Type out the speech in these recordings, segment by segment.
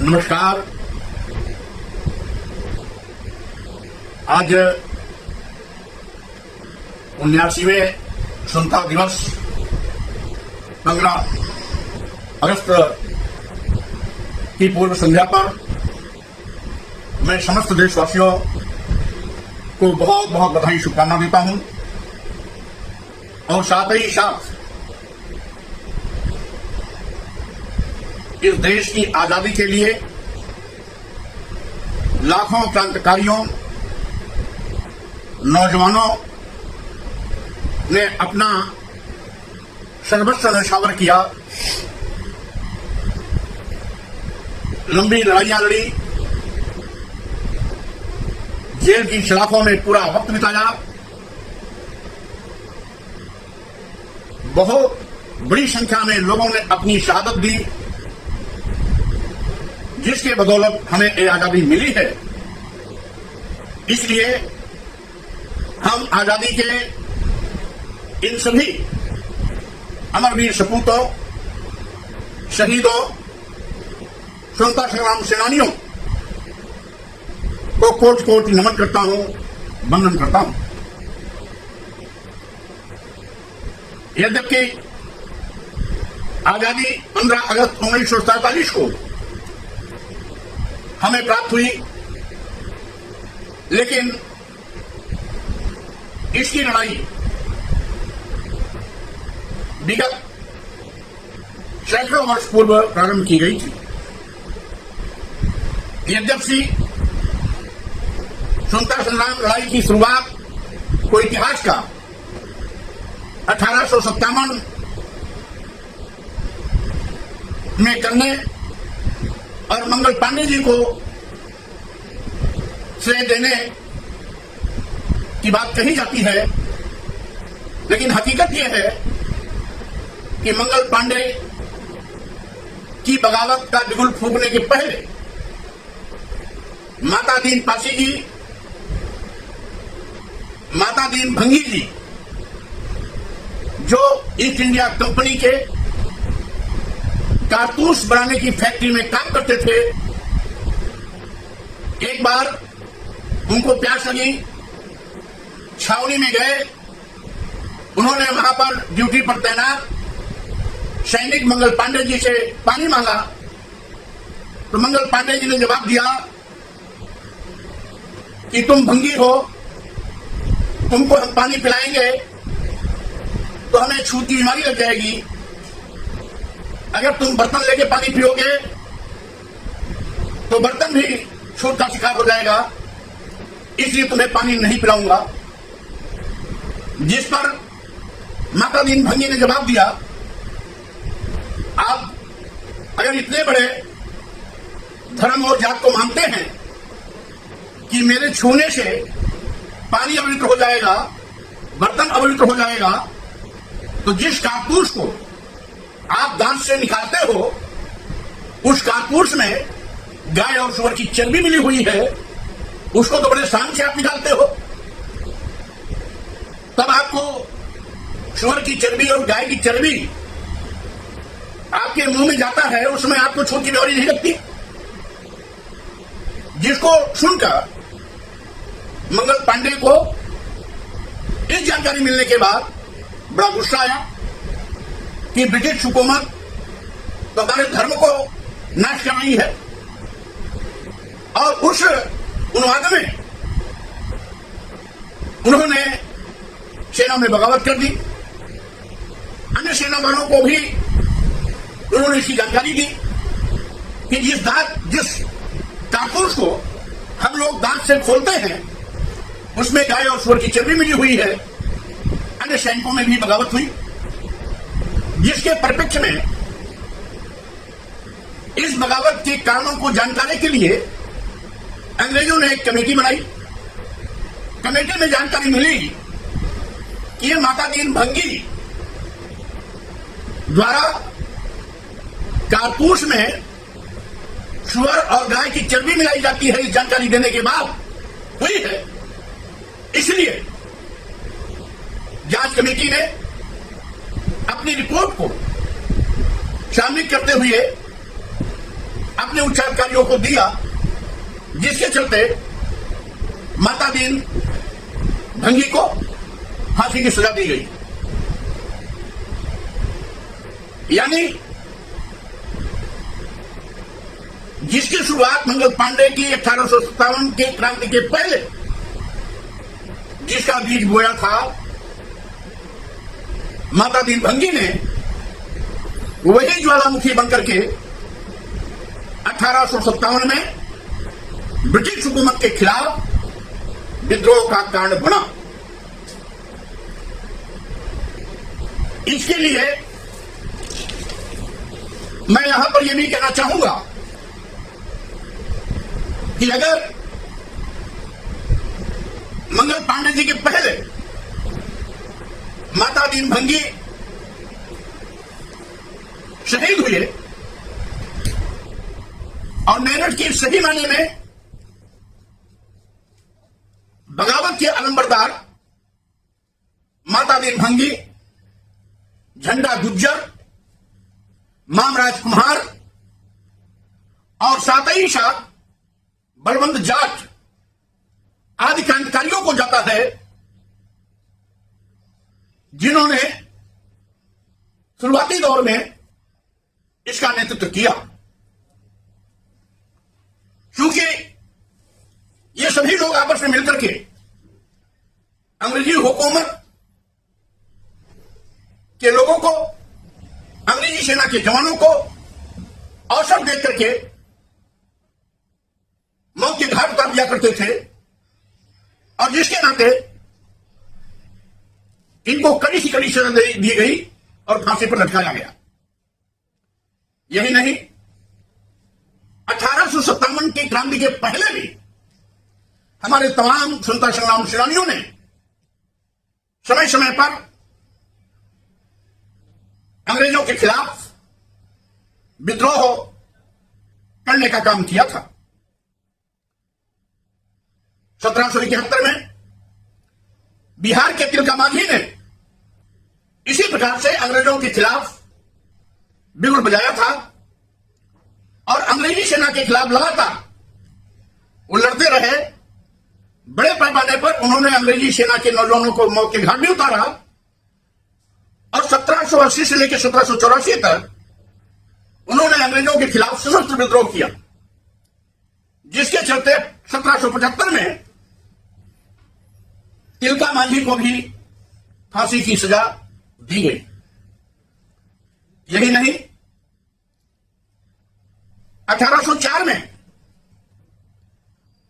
नमस्कार। आज 79वें स्वतंत्रता दिवस 15 अगस्त की पूर्व संध्या पर मैं समस्त देशवासियों को बहुत बहुत बधाई शुभकामना देता हूं और साथ ही साथ इस देश की आजादी के लिए लाखों क्रांतिकारियों नौजवानों ने अपना सर्वस्व न्यौछावर किया, लंबी लड़ाइयां लड़ी, जेल की सलाखों में पूरा वक्त बिताया, बहुत बड़ी संख्या में लोगों ने अपनी शहादत दी, जिसके बदौलत हमें ये आजादी मिली है। इसलिए हम आजादी के इन सभी अमरवीर सपूतों, शहीदों, स्वतंत्रता संग्राम सेनानियों को कोटि कोटि नमन करता हूं, वंदन करता हूं। यद्यपि आजादी 15 अगस्त 1947 को हमें प्राप्त हुई, लेकिन इसकी लड़ाई विगत सैकड़ों वर्ष पूर्व प्रारंभ की गई थी। यद्यपि स्वतंत्रता संग्राम लड़ाई की शुरुआत को इतिहास का 1857 में करने और मंगल पांडे जी को श्रेय देने की बात कही जाती है, लेकिन हकीकत यह है कि मंगल पांडे की बगावत का बिगुल फूंकने के पहले माता दीन पासी जी, माता दीन भंगी जी, जो ईस्ट इंडिया कंपनी के कारतूस बनाने की फैक्ट्री में काम करते थे, एक बार उनको प्यास लगी, छावनी में गए। उन्होंने वहां पर ड्यूटी पर तैनात सैनिक मंगल पांडे जी से पानी मांगा, तो मंगल पांडे जी ने जवाब दिया कि तुम भंगी हो, तुमको हम पानी पिलाएंगे तो हमें छूत की बीमारी लग जाएगी, अगर तुम बर्तन लेके पानी पियोगे तो बर्तन भी छूत का शिकार हो जाएगा, इसलिए तुम्हें पानी नहीं पिलाऊंगा। जिस पर माता दीन भंगी ने जवाब दिया, आप अगर इतने बड़े धर्म और जात को मानते हैं कि मेरे छूने से पानी अपवित्र हो जाएगा, बर्तन अपवित्र हो जाएगा, तो जिस कारतूस को आप दांत से निकालते हो, उस कारतूस में गाय और सुअर की चर्बी मिली हुई है, उसको तो बड़े शान से आप निकालते हो। तब आपको सुअर की चर्बी और गाय की चर्बी आपके मुंह में जाता है, उसमें आपको छूत की बीमारी नहीं लगती। जिसको सुनकर मंगल पांडे को इस जानकारी मिलने के बाद बड़ा गुस्सा आया कि ब्रिटिश हुकूमत तो हमारे धर्म को नाश कर रही है, और उस अनुवाद में उन्होंने सेना में बगावत कर दी। अन्य सेना वालों को भी उन्होंने इसकी जानकारी दी कि जिस कारतूस को हम लोग दांत से खोलते हैं, उसमें गाय और सुअर की चर्बी मिली हुई है। अन्य सैनिकों में भी बगावत हुई, जिसके परिप्रेक्ष्य में इस बगावत के कारणों को जानकारी के लिए अंग्रेजों ने एक कमेटी बनाई। कमेटी में जानकारी मिली कि यह माता दीन भंगी द्वारा कारतूस में सुअर और गाय की चर्बी मिलाई जाती है, इस जानकारी देने के बाद हुई है। इसलिए जांच कमेटी ने अपनी रिपोर्ट को शामिल करते हुए अपने उच्चाधिकारियों को दिया, जिसके चलते माता दीन भंगी को फांसी की सजा दी गई। यानी जिसकी शुरुआत मंगल पांडे की 1857 के क्रांति के पहले जिसका बीज बोया था माता दीन भंगी ने, वही ज्वालामुखी बनकर के 1857 में ब्रिटिश हुकूमत के खिलाफ विद्रोह का कारण बना। इसके लिए मैं यहां पर यह भी कहना चाहूंगा कि अगर मंगल पांडे जी के पहले माता दीन भंगी शहीद हुए और मेरठ की सही मायने में बगावत के अलंबरदार माता दीन भंगी, झंडा गुज्जर, मामराज कुम्हार और साथ ही साथ बलवंत जाट आदि क्रांतिकारियों को जाता है जिन्होंने शुरुआती दौर में इसका नेतृत्व किया। क्योंकि ये सभी लोग आपस में मिलकर के अंग्रेजी हुकूमत के लोगों को, अंग्रेजी सेना के जवानों को अवसर देख करके मौत के घाट उतार दिया करते थे और जिसके नाते इनको कड़ी से कड़ी सजा दी गई और फांसी पर लटकाया गया। यही नहीं, 1857 की क्रांति के पहले भी हमारे तमाम स्वतंत्रता संग्राम सेनानियों ने समय समय पर अंग्रेजों के खिलाफ विद्रोह करने का काम किया था। 1771 में बिहार के तिलका मांझी ने इसी प्रकार से अंग्रेजों के खिलाफ बिगुल बजाया था और अंग्रेजी सेना के खिलाफ लगातार वो लड़ते रहे। बड़े पैमाने पर उन्होंने अंग्रेजी सेना के नौजवानों को मौत के घाट भी उतारा और 1780 से लेकर 1784 तक उन्होंने अंग्रेजों के खिलाफ सशस्त्र विद्रोह किया, जिसके चलते 1775 में तिलका मांझी को भी फांसी की सजा दी गई। यही नहीं, 1804 में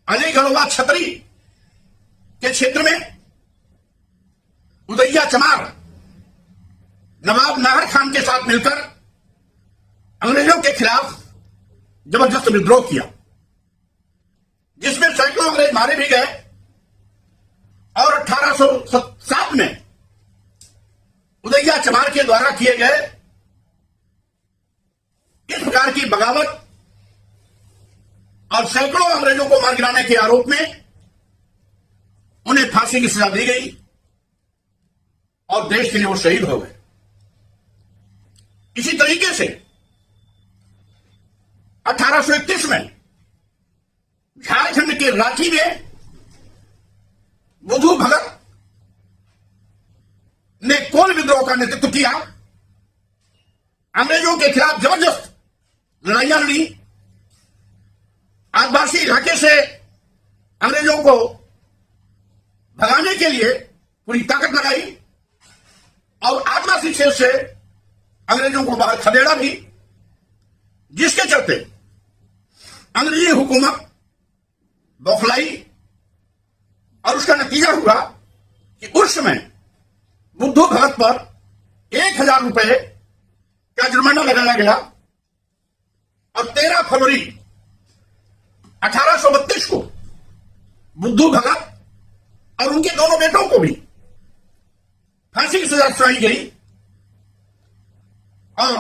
अलीगढ़वा छतरी के क्षेत्र में उदैया चमार नवाब नाहर खान के साथ मिलकर अंग्रेजों के खिलाफ जबरदस्त विद्रोह किया, जिसमें सैकड़ों अंग्रेज मारे भी गए और 1807 में उदैया चमार के द्वारा किए गए इस प्रकार की बगावत और सैकड़ों अंग्रेजों को मार गिराने के आरोप में उन्हें फांसी की सजा दी गई और देश के लिए वो शहीद हो गए। इसी तरीके से 1831 में झारखंड के रांची में बुधू भगत ने कोल विद्रोह का नेतृत्व किया, अंग्रेजों के खिलाफ जबरदस्त लड़ाइयां लड़ी, आदिवासी इलाके से अंग्रेजों को भगाने के लिए पूरी ताकत लगाई और आदिवासी क्षेत्र से अंग्रेजों को बाहर खदेड़ा भी, जिसके चलते अंग्रेजी हुकूमत बौखलाई और उसका नतीजा हुआ कि उस समय बुद्धू भगत पर 1000 रुपए का जुर्माना लगाया गया और 13 फरवरी 1832 को बुद्धू भगत और उनके दोनों बेटों को भी फांसी की सजा सुनाई गई और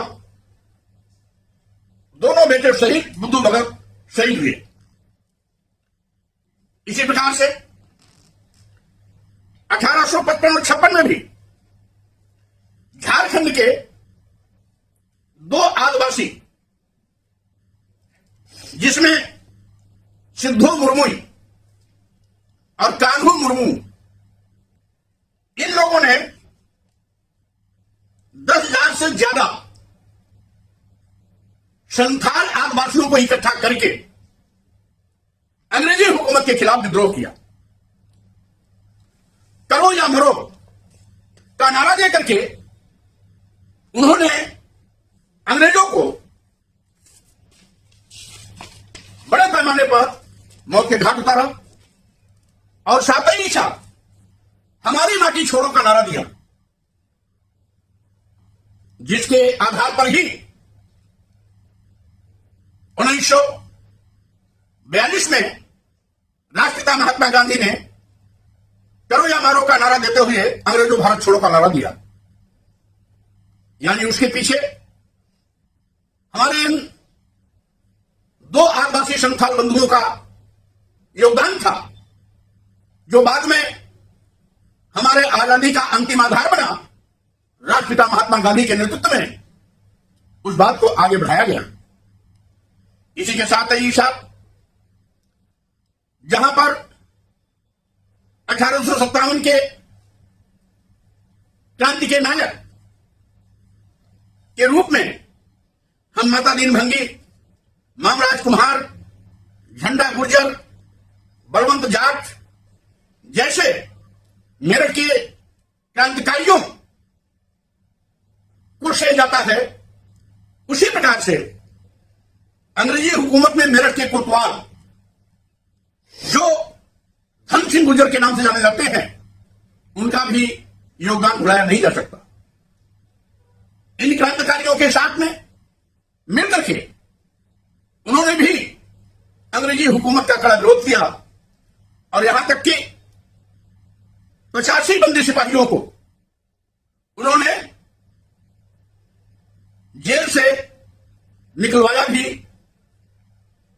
दोनों बेटे शहीद, बुद्धू भगत शहीद हुए। इसी प्रकार से 1855 और 56 में भी झारखंड के 2 आदिवासी जिसमें सिद्धू मुर्मू और कान्हू मुर्मू इन लोगों ने 10,000 से ज्यादा संथाल आदिवासियों को इकट्ठा करके अंग्रेजी हुकूमत के खिलाफ विद्रोह किया। करो या मरो का नारा देकर के उन्होंने अंग्रेजों को बड़े पैमाने पर मौत के घाट उतारा और साथ ही साथ हमारी माटी छोड़ो का नारा दिया, जिसके आधार पर ही 1942 में राष्ट्रपिता महात्मा गांधी ने करो या मारो का नारा देते हुए अंग्रेजों भारत छोड़ो का नारा दिया। यानी उसके पीछे हमारे इन दो आदिवासी संथाल बंधुओं का योगदान था, जो बाद में हमारे आजादी का अंतिम आधार बना। राष्ट्रपिता महात्मा गांधी के नेतृत्व में उस बात को आगे बढ़ाया गया। इसी के साथ ही साथ जहां पर 1857 के क्रांति के नायक के रूप में हम माता दीनभंगी, मामराज कुम्हार, झंडा गुर्जर, बलवंत जाट जैसे मेरठ के क्रांतिकारियों को सह जाता है, उसी प्रकार से अंग्रेजी हुकूमत में मेरठ के कोतवाल जो धन सिंह गुर्जर के नाम से जाने जाते हैं, उनका भी योगदान भुलाया नहीं जा सकता। इन क्रांतिकारियों के साथ में मिलकर के उन्होंने भी अंग्रेजी हुकूमत का कड़ा विरोध किया और यहां तक कि 85 बंदी सिपाहियों को उन्होंने जेल से निकलवाया भी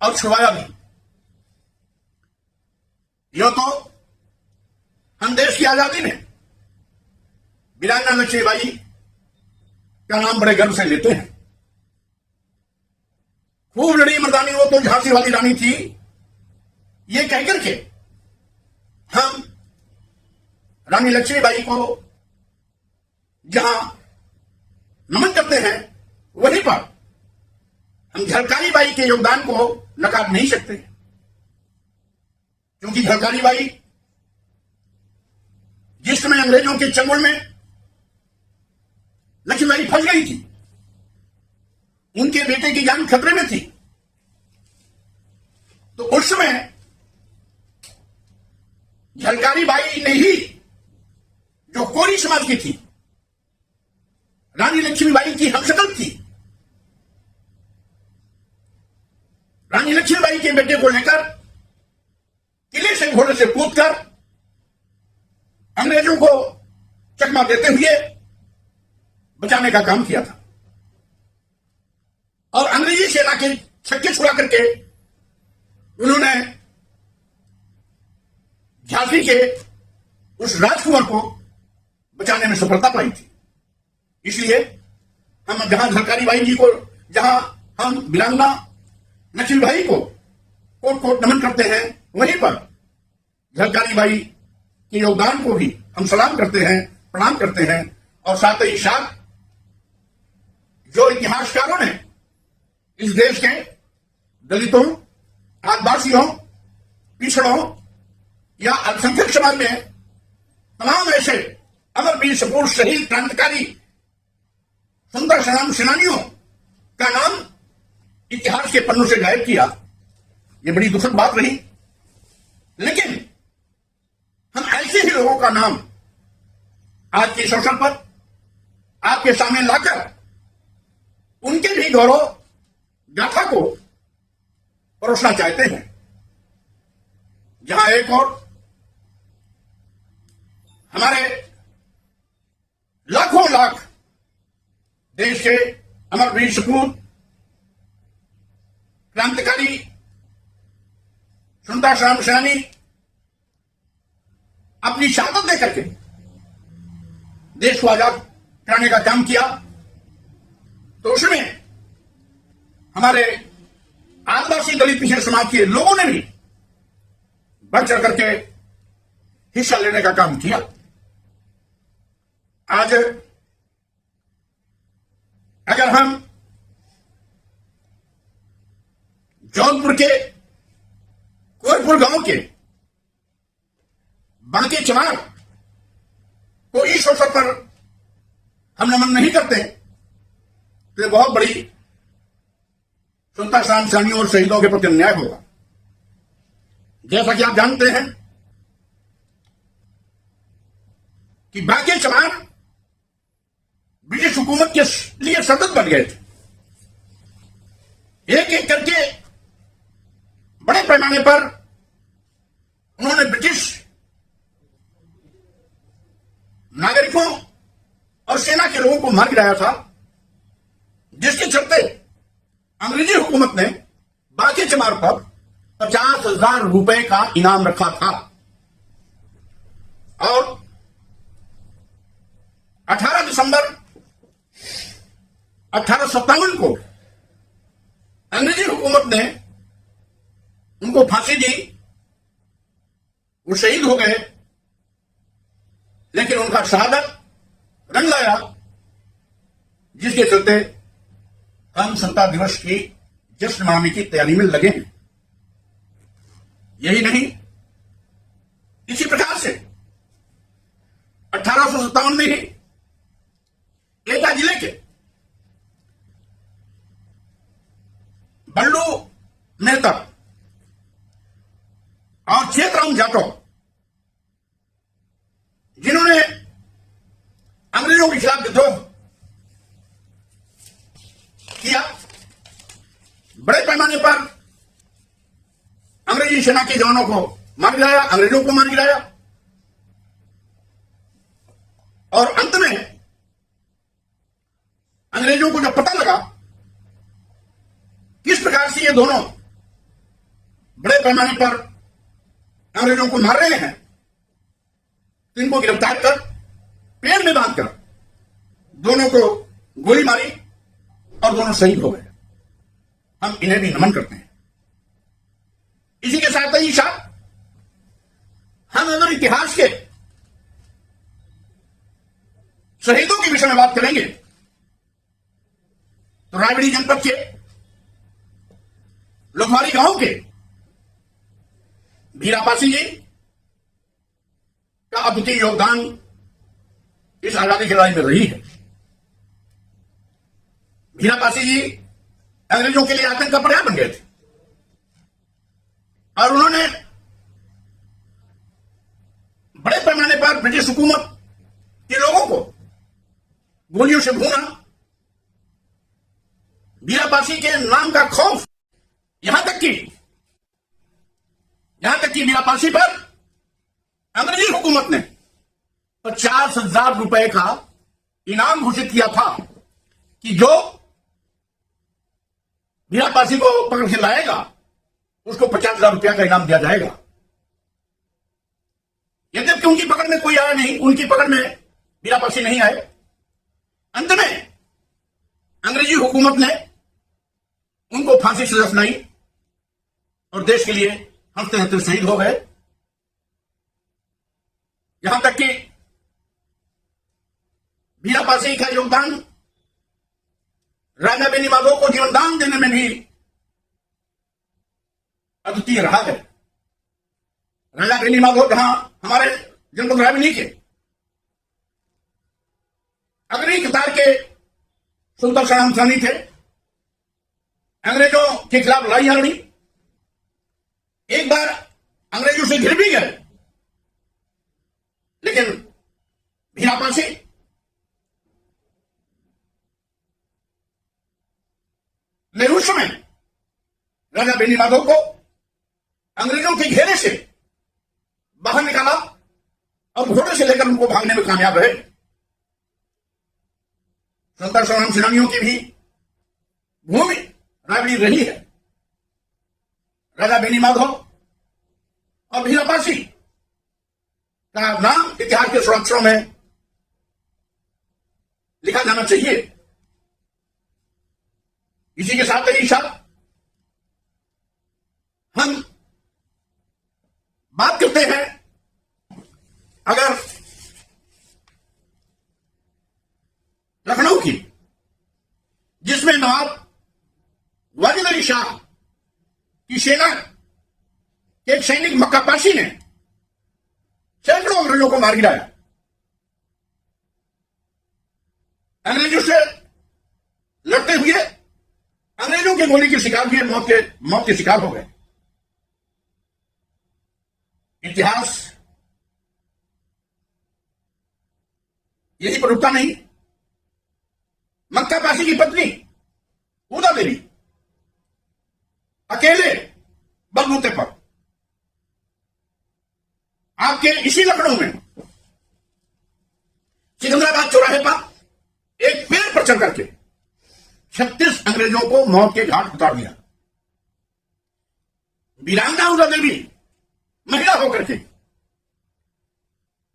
और छुड़वाया भी। यो तो हम देश की आजादी में वीरांगना लक्ष्मीबाई का नाम बड़े गर्व से लेते हैं। खूब लड़ी मर्दानी वो तो झांसी वाली रानी थी, ये कहकर के हम रानी लक्ष्मीबाई को जहां नमन करते हैं, वहीं पर हम झलकारी बाई के योगदान को नकार नहीं सकते, क्योंकि झलकारी बाई जिस समय अंग्रेजों के चंगुल में लक्ष्मीबाई फंस गई थी, उनके बेटे की जान खतरे में थी, तो उस समय झलकारी बाई ने ही, जो कोरी समाज की थी, रानी लक्ष्मीबाई की हमशक्ल थी, रानी लक्ष्मीबाई के बेटे को लेकर किले से घोड़े से कूदकर अंग्रेजों को चकमा देते हुए बचाने का काम किया था और अंग्रेजी सेना के छक्के छुड़ा करके उन्होंने झांसी के उस राजकुमार को बचाने में सफलता पाई थी। इसलिए हम जहां झलकारी बाई जी को, जहां हम वीरांगना लक्ष्मीबाई को कोट कोट नमन करते हैं, वहीं पर झलकारी बाई के योगदान को भी हम सलाम करते हैं, प्रणाम करते हैं। और साथ ही साथ जो इतिहासकारों ने इस देश के दलितों, आदिवासियों, पिछड़ों या अल्पसंख्यक समाज में तमाम ऐसे अमरवीर सपूर शहीद क्रांतिकारी सुंदर सलाम सेनानियों का नाम इतिहास के पन्नों से गायब किया, ये बड़ी दुखद बात रही। लेकिन हम ऐसे ही लोगों का नाम आज के इस अवसर पर आपके सामने लाकर उनके भी गौरव गाथा को परोसना चाहते हैं। जहां एक और हमारे लाखों लाख देश के अमरवीर सपूत क्रांतिकारी सुंदर सलाम सेनानी अपनी शहादत देकर के देश को आजाद कराने का काम किया, तो उसमें हमारे आदिवासी दलित पिछड़े समाज के लोगों ने भी बढ़ चढ़ करके हिस्सा लेने का काम किया। आज अगर हम जौनपुर के कोयलपुर गांव के बांके चमार को इस अवसर पर हम नमन नहीं करते तो बहुत बड़ी स्वतंत्रता संग्राम सेनानियों और शहीदों के प्रति अन्याय होगा। जैसा कि आप जानते हैं कि बांके चमार ब्रिटिश हुकूमत के लिए सतत बन गए थे। एक एक करके बड़े पैमाने पर उन्होंने ब्रिटिश नागरिकों और सेना के लोगों को मार गिराया था, जिसके चलते अंग्रेजी हुकूमत ने बांके चमार पर 50,000 रुपए का इनाम रखा था और 18 दिसंबर 1857 को अंग्रेजी हुकूमत ने उनको फांसी दी। वो शहीद हो गए, लेकिन उनका शहादत रंग लाया, जिसके चलते हम स्वतंत्रता दिवस की जश्न मनाने की तैयारी में लगे हैं। यही नहीं, इसी प्रकार से 1857 में ही एटा जिले के बल्लू मेहता और चेतराम जाटव, जिन्होंने अंग्रेजों के खिलाफ विद्रोह किया, बड़े पैमाने पर अंग्रेजी सेना के जवानों को मार गिराया, अंग्रेजों को मार गिराया और अंत में अंग्रेजों को जब पता लगा किस प्रकार से ये दोनों बड़े पैमाने पर अंग्रेजों को मार रहे हैं, तो इनको गिरफ्तार कर पेड़ में बांधकर दोनों को गोली मारी और दोनों शहीद हो गए। हम इन्हें भी नमन करते हैं। इसी के साथ ही साथ हम अगर इतिहास के शहीदों के विषय में बात करेंगे तो रायबरेली जनपद के लोखवारी गांव के भीरापासी जी का अद्वितीय योगदान इस आजादी की लड़ाई में रही है। भीरापासी जी अंग्रेजों के लिए आतंक का पर्याय बन गए थे और उन्होंने बड़े पैमाने पर ब्रिटिश हुकूमत के लोगों को गोलियों से भूना। भीरापासी के नाम का खौफ यहां तक कि भीरापासी पर अंग्रेजी हुकूमत ने 50,000 रुपए का इनाम घोषित किया था कि जो भीरापासी को पकड़ के लाएगा उसको 50,000 रुपया का इनाम दिया जाएगा। यद्यपि उनकी पकड़ में कोई आया नहीं, उनकी पकड़ में भीरापासी नहीं आए। अंत में अंग्रेजी हुकूमत ने उनको फांसी सजा सुनाई और देश के लिए हंसते हंसते शहीद हो गए। यहां तक कि भीरापासी का योगदान राजा बेनी माधव को जीवनदान देने में भी अद्वितीय रहा है। राजा बेनी माधव जहां हमारे जनपद रायबरेली के अग्रणी कतार के स्वतंत्रता संग्राम सेनानी थे, अंग्रेजों के खिलाफ लड़ाइयां लड़ी। एक बार अंग्रेजों से घिर भी गए, लेकिन भीरापासी ने उस समय राजा बेनी माधव को अंग्रेजों के घेरे से बाहर निकाला और घोड़े से लेकर उनको भागने में कामयाब रहे। स्वतंत्रता संग्राम सेनानियों की भी भूमि रायबरेली रही है। राजा बेनी माधव और भीरापासी का नाम इतिहास के स्वराक्षरों में लिखा जाना चाहिए। इसी के साथ ही साथ हम बात करते हैं अगर लखनऊ की, जिसमें नवाब वाजिद अली शाह की सेना के एक सैनिक मक्का पाशी ने सैकड़ों अंग्रेजों को मार गिराया। अंग्रेजों से लड़ते हुए अंग्रेजों की गोली के शिकार हुए, मौत के शिकार हो गए। इतिहास यही पर रुकता नहीं। मक्का पाशी की पत्नी उदा देवी अकेले बलबूते पर आपके इसी लखनऊ में सिकंदराबाद चौराहे पर एक पेड़ पर चढ़ करके 36 अंग्रेजों को मौत के घाट उतार दिया। वीरांगना उदा देवी महिला होकर के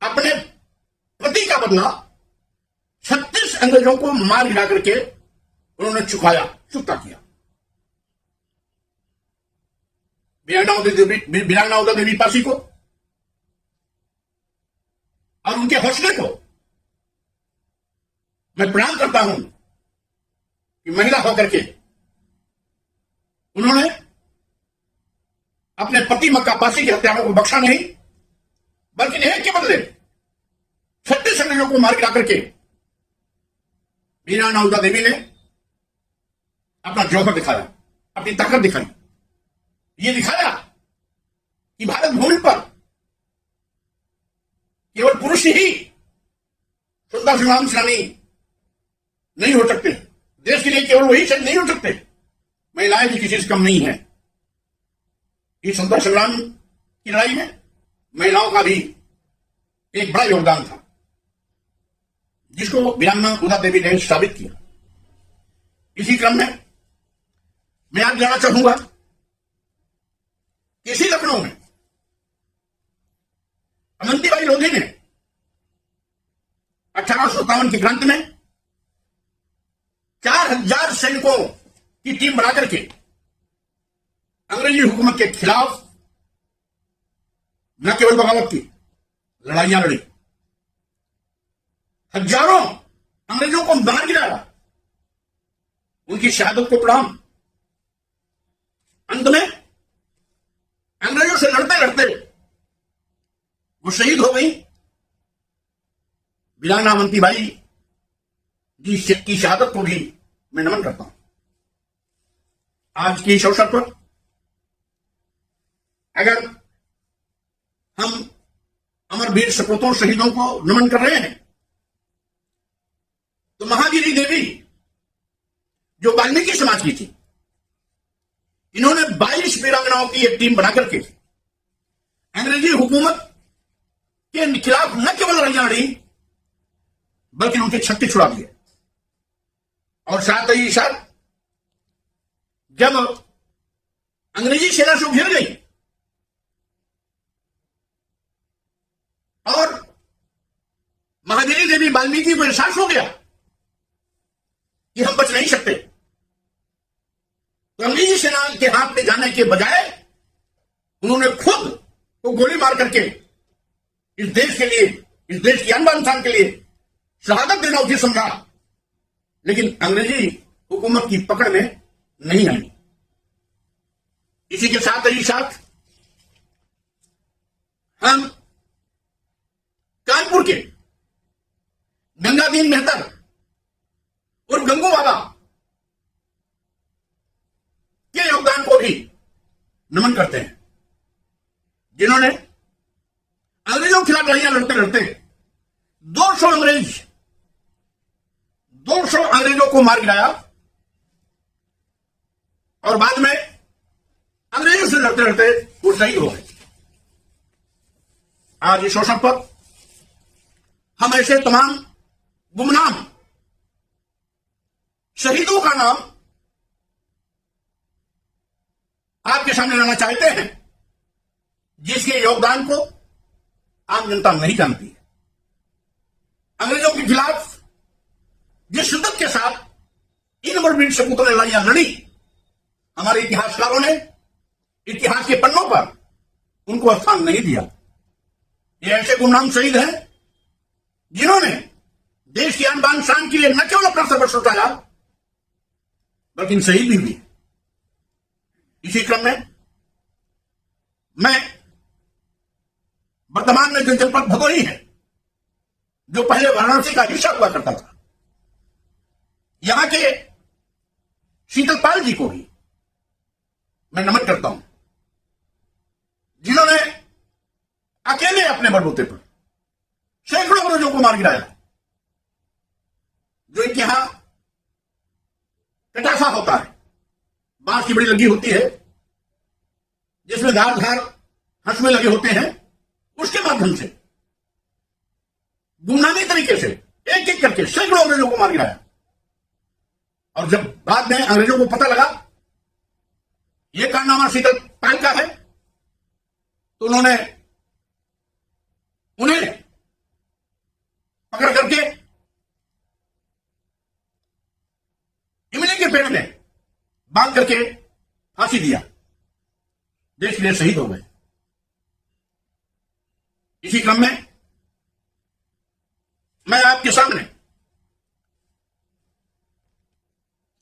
अपने पति का बदला 36 अंग्रेजों को मार गिरा करके उन्होंने चुकता किया। वीरांगना उदा देवी पासी को और उनके हौसले को मैं प्रणाम करता हूं कि महिला होकर के उन्होंने अपने पति मक्का पासी के हत्यारों को बख्शा नहीं, बल्कि एक के बदले 36 अंग्रेजों को मार गिरा करके वीरांगना उदा देवी ने अपना जौहर दिखाया, अपनी ताकत दिखाई। ये दिखाया कि भारत भूमि पर केवल पुरुष ही स्वतंत्रता संग्राम सेनानी नहीं हो सकते, देश के लिए केवल वही शहीद नहीं हो सकते, महिलाएं भी किसी से कम नहीं है। इस स्वतंत्रता संग्राम की लड़ाई में महिलाओं का भी एक बड़ा योगदान था, जिसको वीरांगना उदा देवी ने साबित किया। इसी क्रम में मैं आज जानना चाहूंगा, इसी लखनऊ में अवंतीबाई लोधी ने 1857 की क्रांति में 4000 सैनिकों की टीम बना करके अंग्रेजी हुकूमत के खिलाफ न केवल बगावत की, लड़ाइयां लड़ी, हजारों अंग्रेजों को मार गिराया। उनकी शहादत को प्रणाम। अंत में अंग्रेजों से लड़ते लड़ते वो शहीद हो गई। वीरांगना अवंतीबाई जी की शहादत को भी मैं नमन करता हूं। आज के इस अवसर पर अगर हम अमर वीर सपूतों शहीदों को नमन कर रहे हैं, तो महागिरी देवी जो वाल्मीकि समाज की थी, इन्होंने 22 वीरांगनाओं की एक टीम बनाकर के अंग्रेजी हुकूमत के खिलाफ न केवल लड़ाइयां लड़ी, बल्कि उनके छत्ते छुड़ा दिए। और साथ ही साथ जब अंग्रेजी सेना से घिर गई और महागिरी देवी वाल्मीकि को एहसास हो गया कि हम बच नहीं सकते, तो अंग्रेजी सेना के हाथ में जाने के बजाय उन्होंने खुद को गोली मार करके इस देश के लिए, इस देश की आन बान शान के लिए शहादत देना उचित समझा, लेकिन अंग्रेजी हुकूमत की पकड़ में नहीं आई। इसी के साथ ही साथ हम कानपुर के गंगादीन मेहतर और गंगू बाबा के योगदान को भी नमन करते हैं, जिन्होंने अंग्रेजों के खिलाफ लड़ाइयां लड़ते लड़ते 200 अंग्रेजों को मार गिराया और बाद में अंग्रेजों से लड़ते लड़ते वो शहीद हो गए। आज इस अवसर पर हम ऐसे तमाम गुमनाम शहीदों का नाम आपके सामने लाना चाहते हैं, जिसके योगदान को आम जनता नहीं जानती है। अंग्रेजों के खिलाफ जिस शिद्दत के साथ इन अमर वीर सपूतों ने लड़ाइयां लड़ी, हमारे इतिहासकारों ने इतिहास के पन्नों पर उनको स्थान नहीं दिया। ये ऐसे गुमनाम शहीद हैं जिन्होंने देश की आन बान शान के लिए न केवल अपना सर्वस्व उठाया बल्कि शहीद भी हुए। इसी क्रम में मैं वर्तमान में जो जनपद भदोही है, जो पहले वाराणसी का हिस्सा हुआ करता था, यहां के शीतलपाल जी को भी मैं नमन करता हूं, जिन्होंने अकेले अपने बलबूते पर सैकड़ों अंग्रेजों को मार गिराया। जो इनके यहां कटासा होता है, बांस की बड़ी लगी होती है जिसमें धार धार हंसुए लगे होते हैं, उसके माध्यम से गुमनामी तरीके से एक एक करके सैकड़ों अंग्रेजों को मार गिराया। और जब बाद में अंग्रेजों को पता लगा यह कारनामा शीतलपाल का है, तो उन्होंने उन्हें पकड़ करके इमली के पेड़ में बांध करके फांसी दिया। देश के लिए शहीद हो गए। इसी क्रम में मैं आपके सामने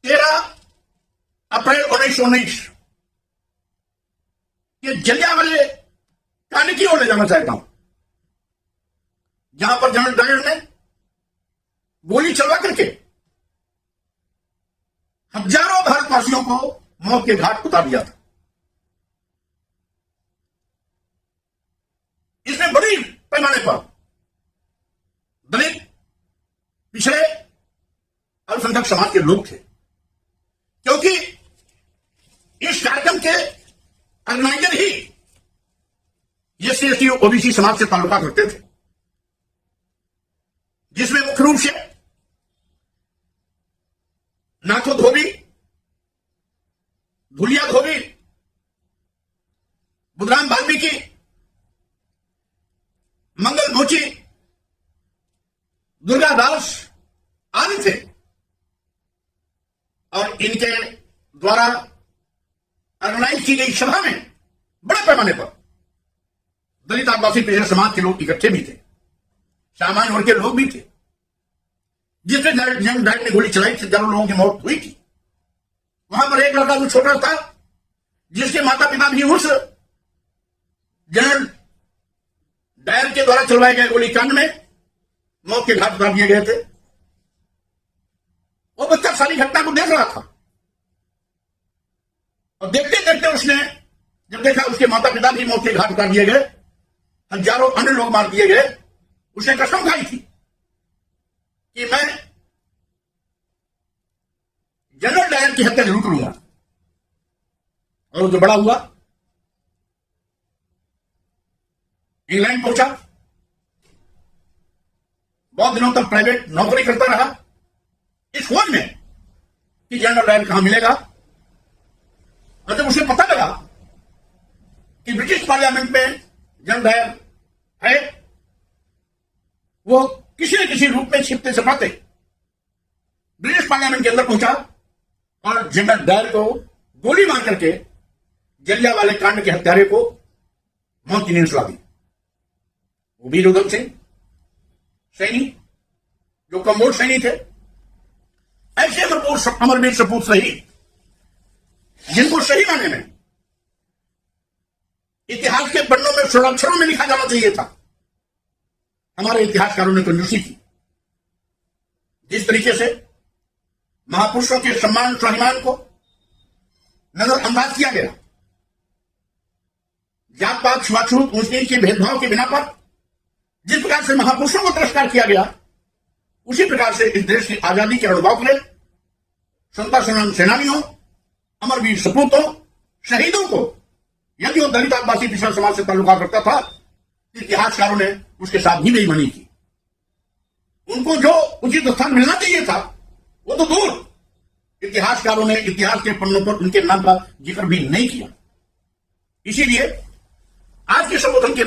13 अप्रैल 1919 के जलियांवाले कांड की ओर ले जाना चाहता हूं, जहां पर जनरल डायर ने गोली चलवा करके हजारों भारतवासियों को मौत के घाट उतार दिया था। इसमें बड़ी पैमाने पर दलित, पिछड़े, अल्पसंख्यक समाज के लोग थे, क्योंकि इस कार्यक्रम के ऑर्गेनाइजर ही एससी एसटी ओबीसी समाज से ताल्लुका करते थे, जिसमें मुख्य रूप से नाथो धोबी, धुलिया धोबी, बुधराम वाल्मीकि, मंगल मोची, दुर्गा दास आदि थे। और इनके द्वारा ऑर्गेनाइज की गई सभा में बड़े पैमाने पर दलित, आदिवासी, पिछड़े समाज के लोग इकट्ठे भी थे, सामान्य वर्ग के लोग भी थे, जिसमें जनरल डायर ने गोली चलाई थी, हजारों लोगों की मौत हुई थी। वहां पर एक लड़का जो छोटा था, जिसके माता पिता भी उस जनरल डायर के द्वारा चलवाए गए गोलीकांड में मौत के घाट उतार दिए गए थे। वो बच्चा सारी घटना को देख रहा था और देखते देखते उसने जब देखा उसके माता पिता भी मौत के घाट उतार दिए गए, हजारों अन्य लोग मार दिए गए, उसने कसम खाई थी कि मैं जनरल डायर की हत्या जरूर करूंगा। और जो बड़ा हुआ, इंग्लैंड पहुंचा, बहुत दिनों तक प्राइवेट नौकरी करता रहा, इस खोज में कि जनरल डायर कहां मिलेगा। और जब उसे पता लगा कि ब्रिटिश पार्लियामेंट में जनरल डायर है, वो किसी न किसी रूप में छिपते छपाते ब्रिटिश पार्लियामेंट के अंदर पहुंचा और जनरल डायर को गोली मार करके जलियांवाले कांड के हत्यारे को मौत की नींद सुला दी। वो वीर उधम सिंह सैनी, जो कमजोर सैनी थे, ऐसे अमरवीर सपूत शहीद, जिनको सही माने में इतिहास के पन्नों में स्वराक्षरों में लिखा जाना चाहिए था। हमारे इतिहासकारों ने कंजूसी की। जिस तरीके से महापुरुषों के सम्मान स्वाभिमान को नजरअंदाज किया गया, जात पात, छुआछूत, ऊंच नीच के भेदभाव के बिना पर जिस प्रकार से महापुरुषों को तिरस्कार किया गया, उसी प्रकार से इस देश की आजादी के अणुभाव के लिए स्वतंत्रता संग्राम सेनानियों, अमरवीर सपूतों, शहीदों को, यदि वो दलित, आदिवासी, पिछड़ा समाज से ताल्लुका करता था, इतिहासकारों ने उसके साथ भी बेईमानी की। उनको जो उचित स्थान मिलना चाहिए था वो तो दूर, इतिहासकारों ने इतिहास के पन्नों पर उनके नाम का जिक्र भी नहीं किया। इसीलिए आज के संबोधन के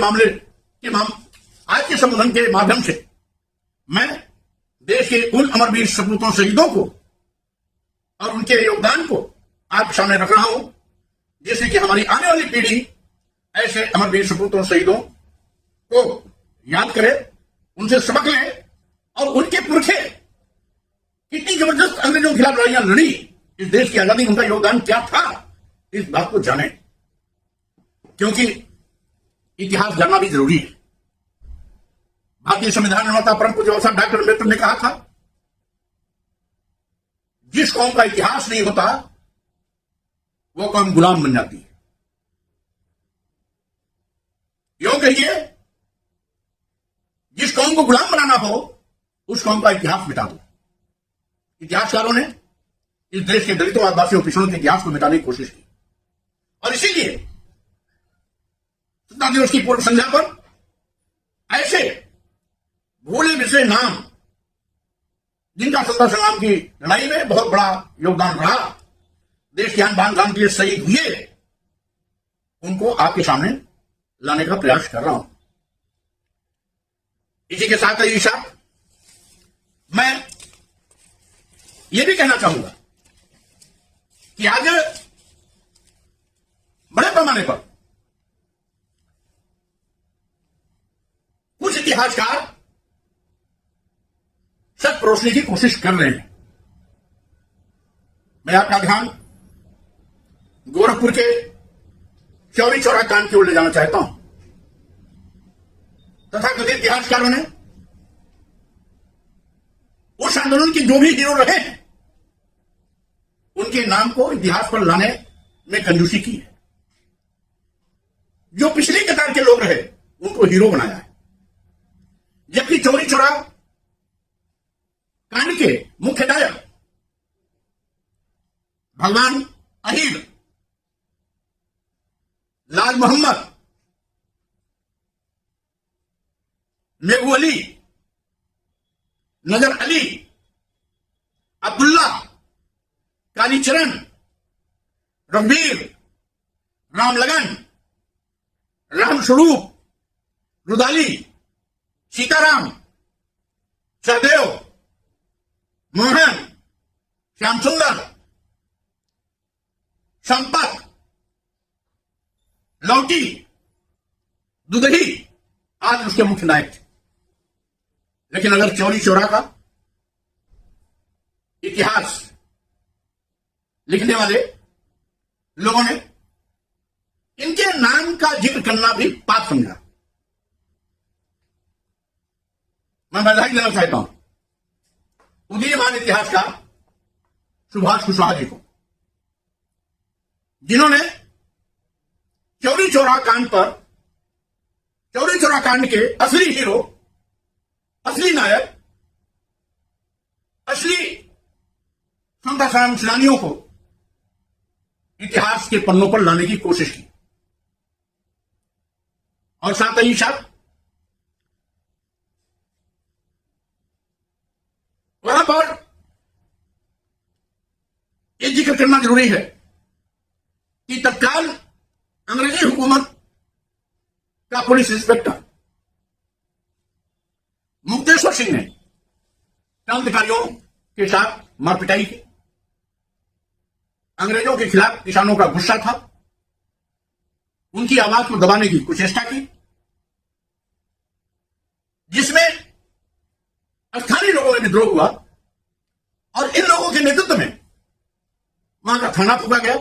माध्यम से मैं देश के उन अमरवीर सपूतों, शहीदों को और उनके योगदान को आपके सामने रख रहा हूं, जिससे कि हमारी आने वाली पीढ़ी ऐसे अमरवीर सपूतों शहीदों को याद करे, उनसे सबक ले और उनके पुरखे कितनी जबरदस्त अंग्रेजों के खिलाफ लड़ाइयां लड़ी, इस देश की आजादी में उनका योगदान क्या था, इस बात को जाने। क्योंकि इतिहास जानना भी जरूरी है। भारतीय संविधान निर्माता परम पूज्य बाबा साहब डॉक्टर अम्बेडकर ने कहा था, जिस कौम का इतिहास नहीं होता वो कौम गुलाम बन जाती है। यूं कहिए, जिस कौम को गुलाम बनाना हो उस कौम का इतिहास मिटा दो। इतिहासकारों ने इस देश के दलितों, आदिवासियों, पिछड़ों के इतिहास को मिटाने की कोशिश की और इसीलिए स्वतंत्रता दिवस की पूर्व संध्या पर ऐसे भूले बिसरे नाम, जिनका स्वतंत्रता संग्राम की लड़ाई में बहुत बड़ा योगदान रहा, देश के आन बान शान के लिए शहीद हुए, उनको आपके सामने लाने का प्रयास कर रहा हूं। इसी के साथ ही साथ मैं ये भी कहना चाहूंगा कि आज बड़े पैमाने पर कुछ इतिहासकार सच परोसने की कोशिश कर रहे हैं। मैं आपका ध्यान गोरखपुर के चौरी चौरा कांड की ओर ले जाना चाहता हूं। तथाकथित इतिहासकारों ने उस आंदोलन के जो भी हीरो रहे हैं उनके नाम को इतिहास पर लाने में कंजूसी की है। जो पिछली कतार के लोग रहे उनको हीरो बनाया है, जबकि चौरी चौरा कांड के मुख्य नायक भगवान अहीर, लाल मोहम्मद, मेघू अली, नजर अली, अब्दुल्ला, कालीचरण, रघुवीर, रामलगन, रामस्वरूप, रुदाली, सीताराम, सहदेव, मोहन, श्याम सुंदर, संपत, लौटी, दुदही आज उसके मुख्य नायक थे। लेकिन अगर चौरी चौरा का इतिहास लिखने वाले लोगों ने इनके नाम का जिक्र करना भी पाप समझा, मैं बधाई देना चाहता हूं उदीयमान इतिहासकार सुभाष कुशवाहा जी को, जिन्होंने चौरी चौरा कांड पर, चौरी चौरा कांड के असली हीरो, असली नायक, असली स्वतंत्रता संग्राम सेनानियों को इतिहास के पन्नों पर लाने की कोशिश की। और साथ ही साथ वहां पर यह जिक्र करना जरूरी है कि तत्काल अंग्रेजी हुकूमत का पुलिस इंस्पेक्टर मुक्तेश्वर सिंह ने क्रांतिकारियों के साथ मारपिटाई की। अंग्रेजों के खिलाफ किसानों का गुस्सा था, उनकी आवाज को दबाने की कुचेष्टा की, जिसमें स्थानीय लोगों में विद्रोह हुआ और इन लोगों के नेतृत्व में वहां का थाना फूंका गया,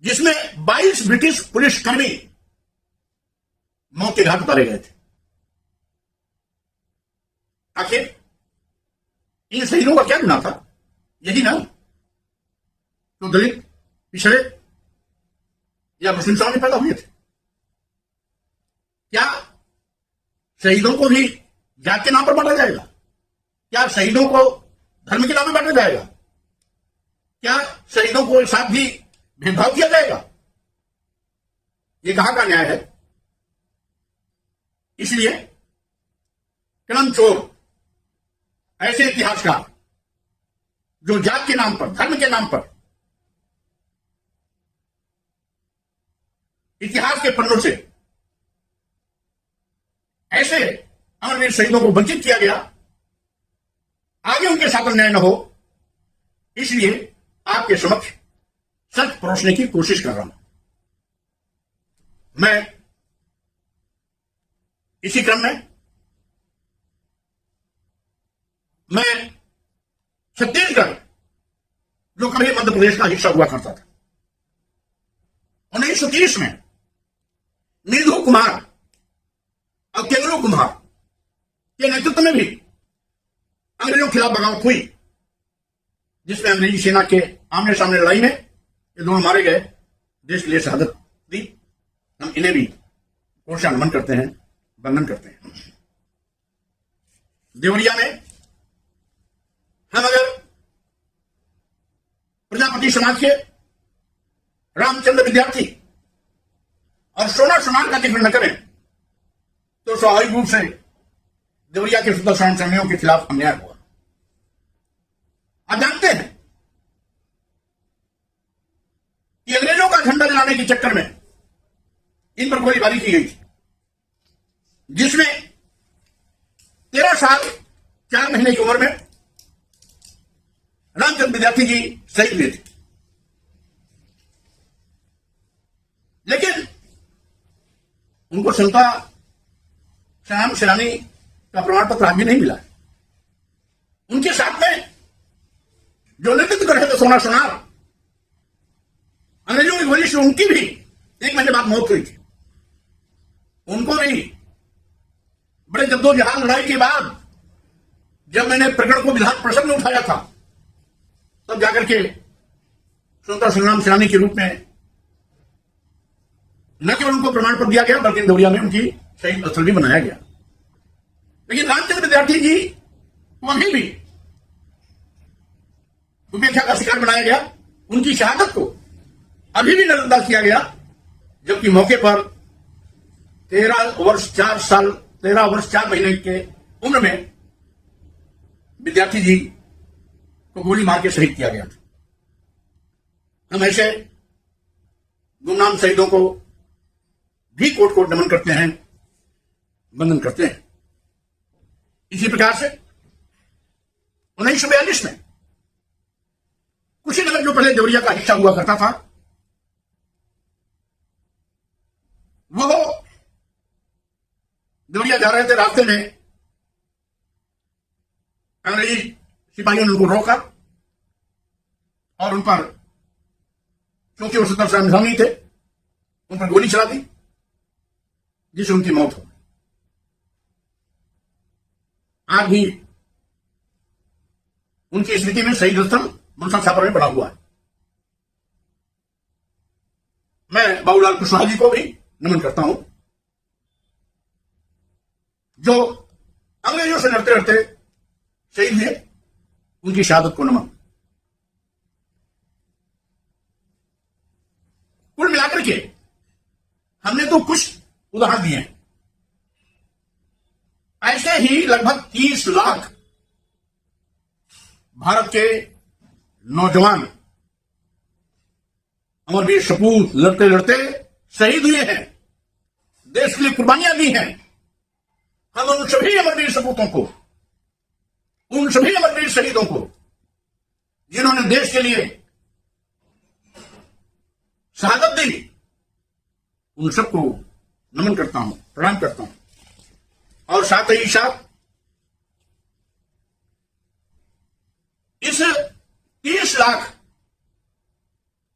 जिसमें 22 ब्रिटिश पुलिसकर्मी मौत के घाट उतारे गए थे। आखिर इन शहीदों का क्या गुनाह था? यही ना तो दलित, पिछड़े या मुस्लिम समाज में पैदा हुए थे। क्या शहीदों को भी जात के नाम पर बांटा जाएगा? क्या शहीदों को धर्म के नाम पर बांटा जाएगा? क्या शहीदों को एक साथ भी भेदभाव किया जाएगा? ये कहां का न्याय है? इसलिए कलम चोर ऐसे इतिहासकार जो जात के नाम पर, धर्म के नाम पर इतिहास के पन्नों से ऐसे अमरवीर शहीदों को वंचित किया गया, आगे उनके साथ अन्याय न हो, इसलिए आपके समक्ष सच परोसने की कोशिश कर रहा हूं। मैं इसी क्रम में मैं छत्तीसगढ़, जो कभी मध्य प्रदेश का हिस्सा हुआ करता था, 1930 में नीधु कुमार और केंगलू कुमार के नेतृत्व में भी अंग्रेजों के खिलाफ बगावत हुई, जिसमें अंग्रेजी सेना के आमने सामने लड़ाई में ये दोनों मारे गए, देश के लिए शहादत दी। हम इन्हें भी कोर्शा नमन करते हैं, वंदन करते हैं। देवरिया में हम अगर प्रजापति समाज के रामचंद्र विद्यार्थी और सोना सुनार का जिक्र न करें तो स्वाभाविक रूप से देवरिया के स्वतंत्र सेनानियों के खिलाफ अन्याय हुआ। आप जानते हैं कि अंग्रेजों का झंडा जलाने के चक्कर में इन पर गोलीबारी की गई थी, जिसमें 13 साल 4 महीने की उम्र में रामचंद्र विद्यार्थी जी शहीद हुए थे। लेकिन उनको संता श्याम सेनानी का प्रमाण पत्र आज भी नहीं मिला। उनके साथ में जो नेतृत्व कर रहे थे सोना सुनार, अंग्रेजों की गोली से उनकी भी 1 महीने बाद मौत हुई थी। उनको भी बड़े जद्दोजहद लड़ाई के बाद जब मैंने प्रकरण को विधान परिषद में उठाया था, तब जाकर के स्वतंत्रता संग्राम सेनानी के रूप में न केवल उनको प्रमाण पत्र दिया गया, बल्कि देवरिया में उनकी शहीद स्थल भी बनाया गया। लेकिन रामचंद्र विद्यार्थी जी को अभी भी उपेक्षा का शिकार बनाया गया। उनकी शहादत को अभी भी नजरअंदाज किया गया, जबकि मौके पर 13 वर्ष 4 महीने के उम्र में विद्यार्थी जी को गोली मार के शहीद किया गया था। हम ऐसे गुमनाम शहीदों को भी कोट कोट नमन करते हैं, वंदन करते हैं। इसी प्रकार से 1942 में कुशीनगर, जो पहले देवरिया का हिस्सा हुआ करता था, वो देवरिया जा रहे थे, रास्ते में अंग्रेजी सिपाहियों ने उनको रोका और उन पर, क्योंकि वो स्वतंत्रता संग्रामी थे, उन पर गोली चला दी, जिससे उनकी मौत हो गई। आज भी उनकी स्मृति में शहीद स्थल मनसा छापर में बना हुआ है। मैं बाबूलाल कुशवाहा जी को भी नमन करता हूं, जो अंग्रेजों से लड़ते लड़ते शहीद हुए। उनकी शहादत को नमन। कुल मिलाकर के हमने तो कुछ उदाहरण दिए हैं, ऐसे ही लगभग 30 लाख भारत के नौजवान अमरवीर सपूत लड़ते लड़ते शहीद हुए हैं, देश के लिए कुर्बानियां दी हैं। हम उन सभी अमरवीर सपूतों को, उन सभी अमरवीर शहीदों को, जिन्होंने देश के लिए शहादत दी, उन सबको नमन करता हूं, प्रणाम करता हूं। और साथ ही साथ इस 30 लाख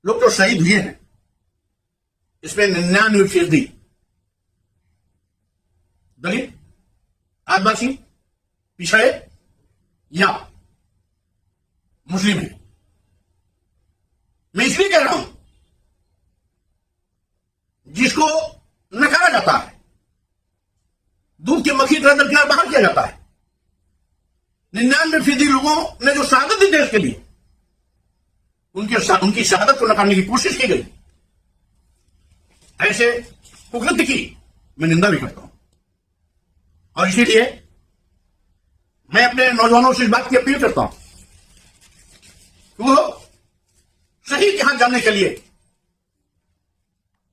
लोग जो शहीद हुए हैं, इसमें 99% दलित, आदिवासी, पिछड़े या मुस्लिम है। मैं इसलिए कह रहा हूं, जिसको नकारा जाता है, दूध की मक्खी तरह दरकिनार बाहर किया जाता है, 99% लोगों ने जो शहादत दी देश के लिए, उनकी शहादत को नकारने की कोशिश की गई। ऐसे कुकृत्य की मैं निंदा भी करता हूं। और इसीलिए मैं अपने नौजवानों से इस बात की अपील करता हूं कि वो सही इतिहास जानने के लिए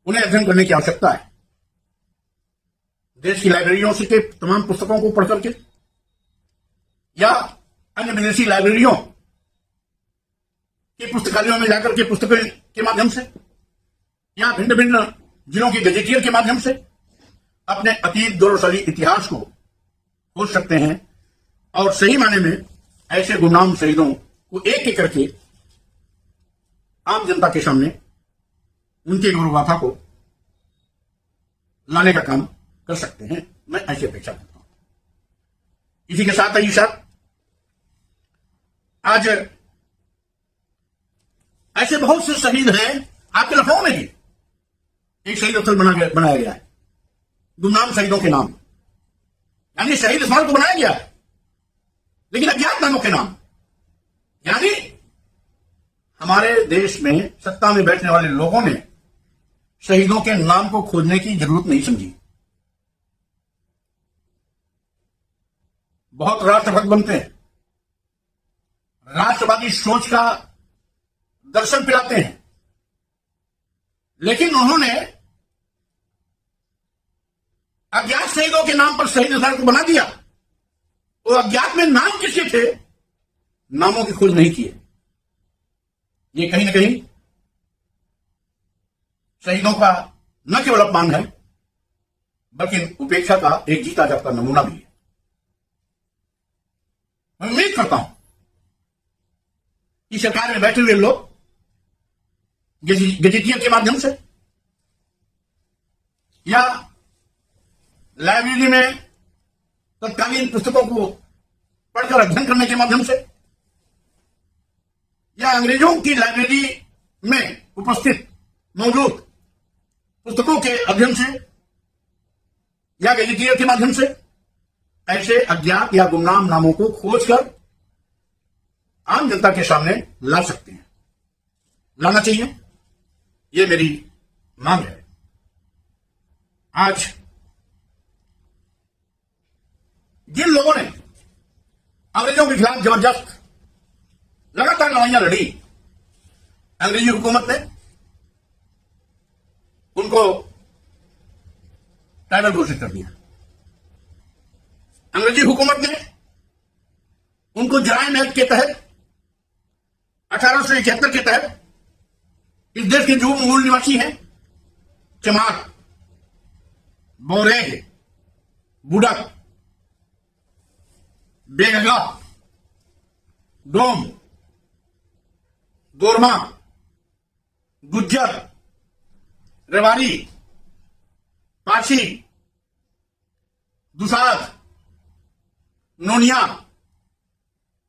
उन्हें अध्ययन करने की आवश्यकता है। देश की लाइब्रेरियों से के तमाम पुस्तकों को पढ़ करके या अन्य विदेशी लाइब्रेरियों की पुस्तकालयों में जाकर के पुस्तकें के के माध्यम से या भिन्न भिन्न जिलों की गजेटियर के माध्यम से अपने अतीत गौरवशाली इतिहास को खोज सकते हैं और सही माने में ऐसे गुमनाम शहीदों को एक एक करके आम जनता के सामने उनके गौरव गाथा को लाने का काम कर सकते हैं। मैं ऐसी अपेक्षा करता हूं। इसी के साथ ही साथ आज ऐसे बहुत से शहीद हैं आपके लखनऊ में ही एक शहीद स्थल बनाया गया है गुमनाम शहीदों के नाम, यानी शहीद स्मारक को बनाया गया है लेकिन अज्ञात नामों के नाम। यानी हमारे देश में सत्ता में बैठने वाले लोगों ने शहीदों के नाम को खोजने की जरूरत नहीं समझी। बहुत राष्ट्रभक्त बनते हैं, राष्ट्रवादी सोच का दर्शन पिलाते हैं, लेकिन उन्होंने अज्ञात शहीदों के नाम पर शहीद स्मारक को बना दिया। वो अज्ञात में नाम किसके थे, नामों की खोज नहीं किए। ये कहीं ना कहीं शहीदों का न केवल अपमान है बल्कि उपेक्षा का एक जीता जागता नमूना भी है। मैं उम्मीद करता हूं कि सरकार में बैठे हुए लोग गजेटियर के माध्यम से या लाइब्रेरी में तत्कालीन पुस्तकों को पढ़कर अध्ययन करने के माध्यम से या अंग्रेजों की लाइब्रेरी में उपस्थित मौजूद पुस्तकों के अध्ययन से या गजेटियर के माध्यम से ऐसे अज्ञात या गुमनाम नामों को खोजकर आम जनता के सामने ला सकते हैं, लाना चाहिए। ये मेरी मांग है। आज जिन लोगों ने अंग्रेजों के खिलाफ जबरदस्त लगातार लड़ाइयां लड़ी, अंग्रेजी हुकूमत ने उनको ट्राइबल घोषित कर दिया। अंग्रेजी हुकूमत ने उनको जराइम एक्ट के तहत 1871 के तहत इस देश के जो मूल निवासी हैं, चमार, बोरेग, बुडक, बेगगा, डोम, गोरमा, गुज्जर, रेवाड़ी, पारसी, दुसाध, नोनिया,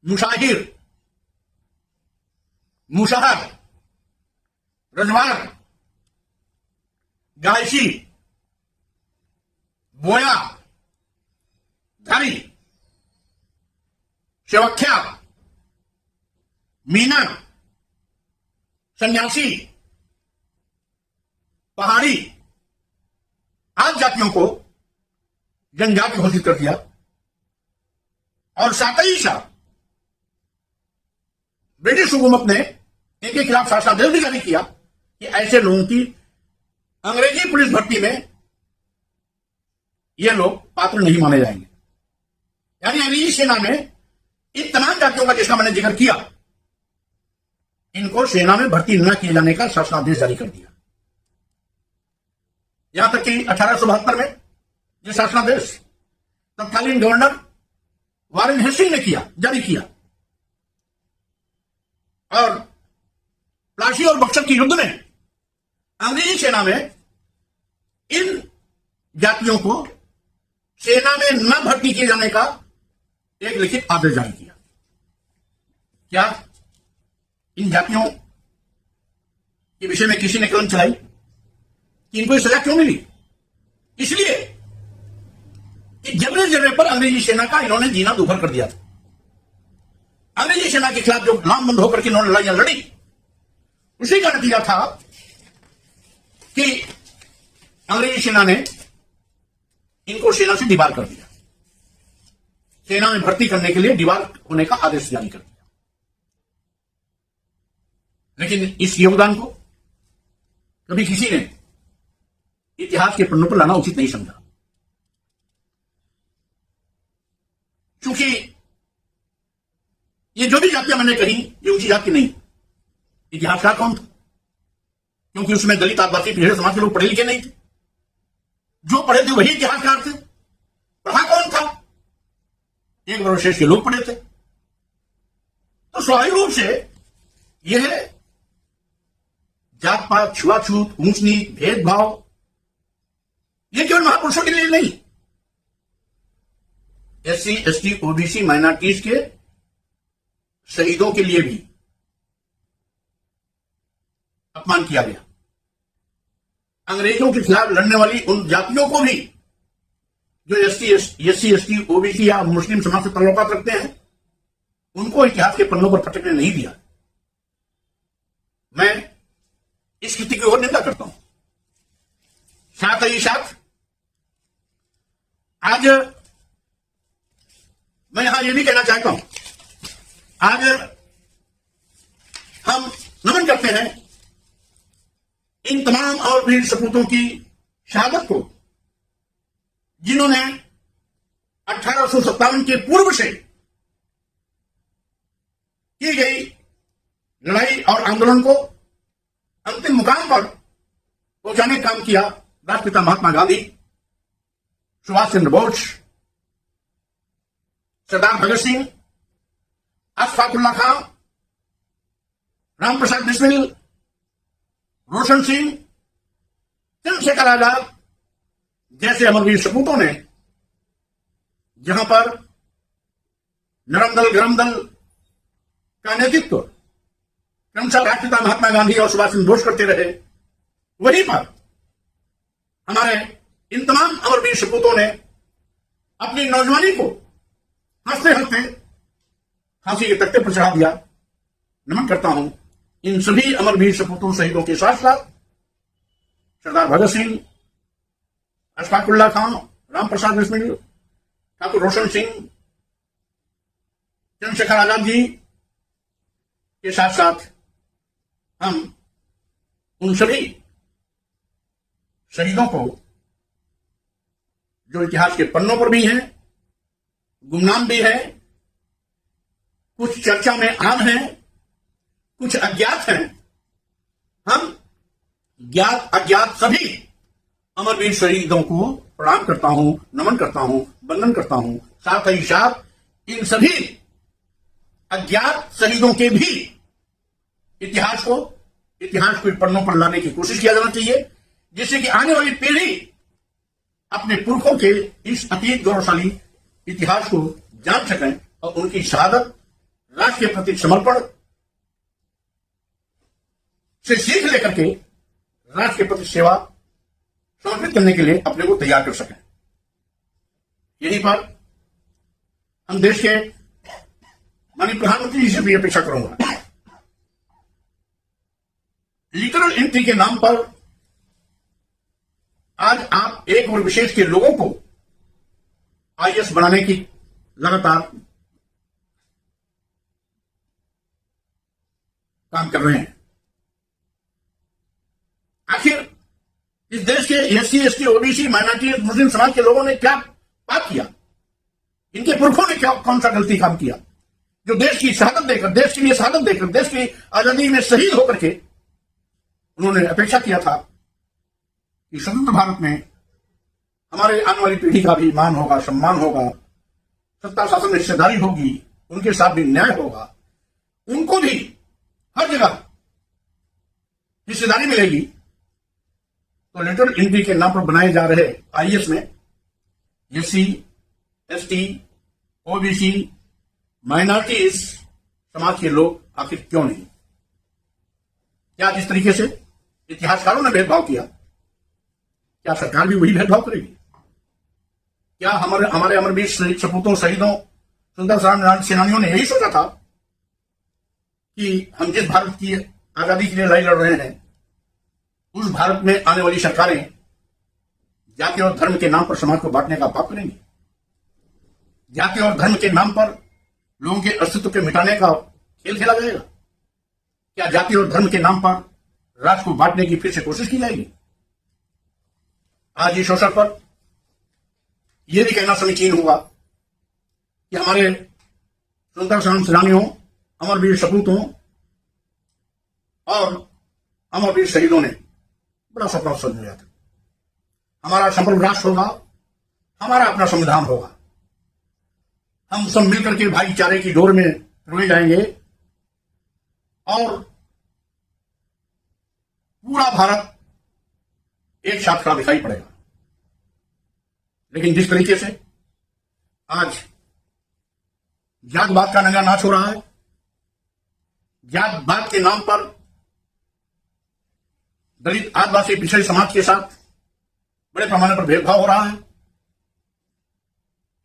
मुशाहिर, मुशाहर, रजवार, गायसी, बोया, धारी, शेवख्या, मीना, सन्यासी, पहाड़ी आदि जातियों को जनजाति घोषित कर दिया और साथ ही साथ ब्रिटिश हुकूमत ने इनके खिलाफ शासनादेश भी जारी किया कि ऐसे लोगों की अंग्रेजी पुलिस भर्ती में ये लोग पात्र नहीं माने जाएंगे। यानी अंग्रेजी सेना में इन तमाम जातियों का जिसका मैंने जिक्र किया, इनको सेना में भर्ती न किए जाने का शासनादेश जारी कर दिया। यहां तक कि 1872 में यह शासनादेश तत्कालीन गवर्नर वारेन हेस्टिंग ने जारी किया और प्लासी और बक्सर की युद्ध में अंग्रेजी सेना में इन जातियों को सेना में न भर्ती किए जाने का एक लिखित आदेश जारी किया। क्या इन जातियों के विषय में किसी ने कलम चलाई कि इनको सजा क्यों मिली? इसलिए कि जगह जगह पर अंग्रेजी सेना का इन्होंने जीना दूभर कर दिया था। अंग्रेजी सेना के खिलाफ जो लामबंद होकर के इन्होंने लड़ाइयां लड़ी, उसी का नतीजा था कि अंग्रेजी सेना ने इनको सेना से डिबार कर दिया, सेना में भर्ती करने के लिए डिबार होने का आदेश जारी कर दिया। लेकिन इस योगदान को कभी किसी ने इतिहास के पन्नों पर लाना उचित नहीं समझा, क्योंकि ये जो भी जातियां मैंने कही ये ऊंची जाति नहीं। इतिहासकार कौन था? क्योंकि उसमें दलित आदिवासी पिछड़े समाज के लोग पढ़े लिखे नहीं थे। जो पढ़े थे वही इतिहासकार थे। पढ़ा कौन था? एक वर्षेष के लोग पढ़े थे। तो स्वाभाविक रूप से यह जात पात, छुआछूत, ऊंच नीच, भेदभाव ये केवल महापुरुषों के लिए नहीं, एससी, एसटी, ओबीसी, माइनॉरिटीज के शहीदों के लिए भी अपमान किया गया। अंग्रेजों के खिलाफ लड़ने वाली उन जातियों को भी जो एससी, एसटी, ओबीसी या मुस्लिम समाज से ताल्लुकात रखते हैं, उनको इतिहास के पन्नों पर फटकने नहीं दिया। मैं इस स्थिति की ओर निंदा करता हूं। साथ ही साथ आज मैं यहां यह भी कहना चाहता हूं, आज हम नमन करते हैं इन तमाम और वीर सपूतों की शहादत को, जिन्होंने 1857 के पूर्व से की गई लड़ाई और आंदोलन को अंतिम मुकाम पर पहुंचाने का काम किया। राष्ट्रपिता महात्मा गांधी, सुभाष चंद्र बोस, सरदार भगत सिंह, अशफाक उल्लाह खां, राम प्रसाद बिस्मिल, रोशन सिंह, चंद्रशेखर आजाद जैसे अमरवीर सपूतों ने जहां पर नरम दल गरम दल का नेतृत्व क्रमशः राष्ट्रपिता महात्मा गांधी और सुभाष चंद्र बोस करते रहे, वहीं पर हमारे इन तमाम अमरवीर सपूतों ने अपनी नौजवानी को हंसते हंसते फांसी के तख्ते पर चढ़ा दिया। नमन करता हूं इन सभी अमरवीर सपूतों शहीदों के साथ साथ सरदार भगत सिंह, अशफाक उल्लाह खां, राम प्रसाद बिस्मिल, ठाकुर रोशन सिंह, चंद्रशेखर आजाद जी के साथ साथ हम उन सभी शहीदों को जो इतिहास के पन्नों पर भी हैं, गुमनाम भी है, कुछ चर्चा में आम है, कुछ अज्ञात हैं, हम ज्ञात अज्ञात सभी अमरवीर शहीदों को प्रणाम करता हूं, नमन करता हूं, वंदन करता हूं। साथ ही साथ इन सभी अज्ञात शहीदों के भी इतिहास को पन्नों पर लाने की कोशिश किया जाना चाहिए, जिससे कि आने वाली पीढ़ी अपने पुरखों के इस अतीत गौरवशाली इतिहास को जान सकें और उनकी शहादत, राष्ट्र के प्रति समर्पण से सीख लेकर के राष्ट्र के प्रति सेवा समर्पित करने के लिए अपने को तैयार कर सकें। यहीं पर हम देश के माननीय प्रधानमंत्री जी से भी अपेक्षा करूंगा, लिटरल एंट्री के नाम पर आज आप एक और विशेष के लोगों को आईएएस बनाने की लगातार काम कर रहे हैं। आखिर इस देश के एससी, एसटी, ओबीसी, माइनॉरिटी, मुस्लिम समाज के लोगों ने क्या पाप किया? इनके पुरखों ने क्या कौन सा गलती काम किया जो देश की शहादत देकर, देश के लिए शहादत देकर, देश की आजादी में शहीद होकर के उन्होंने अपेक्षा किया था कि स्वतंत्र भारत में हमारे आने वाली पीढ़ी का भी मान होगा, सम्मान होगा, सत्ता शासन में हिस्सेदारी होगी, उनके साथ भी न्याय होगा, उनको भी हर जगह हिस्सेदारी मिलेगी। तो लिटरल एंट्री के नाम पर बनाए जा रहे आईएएस में एससी, एसटी, ओबीसी, माइनॉरिटीज समाज के लोग आखिर क्यों नहीं? क्या जिस तरीके से इतिहासकारों ने भेदभाव किया, क्या सरकार भी वही भेदभाव करेगी? क्या हमारे अमरवीर सपूतों, शहीदों, स्वतंत्रता सेनानियों ने यही सोचा था कि हम जिस भारत की आजादी के लिए लड़ाई लड़ रहे हैं, उस भारत में आने वाली सरकारें जाति और धर्म के नाम पर समाज को बांटने का पाप करेंगी? जाति और धर्म के नाम पर लोगों के अस्तित्व के मिटाने का खेल खेला जाएगा? क्या जाति और धर्म के नाम पर राष्ट्र को बांटने की फिर से कोशिश की जाएगी? आज इस अवसर पर यह भी कहना समीचीन होगा कि हमारे स्वतंत्रता सेनानियों, अमरवीर सपूतों और हम और वीर शहीदों ने बड़ा सपना सजाया था। हमारा संपूर्ण राष्ट्र होगा, हमारा अपना संविधान होगा, हम सब मिलकर के भाईचारे की डोर में रोए जाएंगे और पूरा भारत एक साथ खड़ा दिखाई पड़ेगा। लेकिन जिस तरीके से आज जातवाद का नंगा नाच हो रहा है, जातवाद के नाम पर दलित आदिवासी पिछड़े समाज के साथ बड़े पैमाने पर भेदभाव हो रहा है,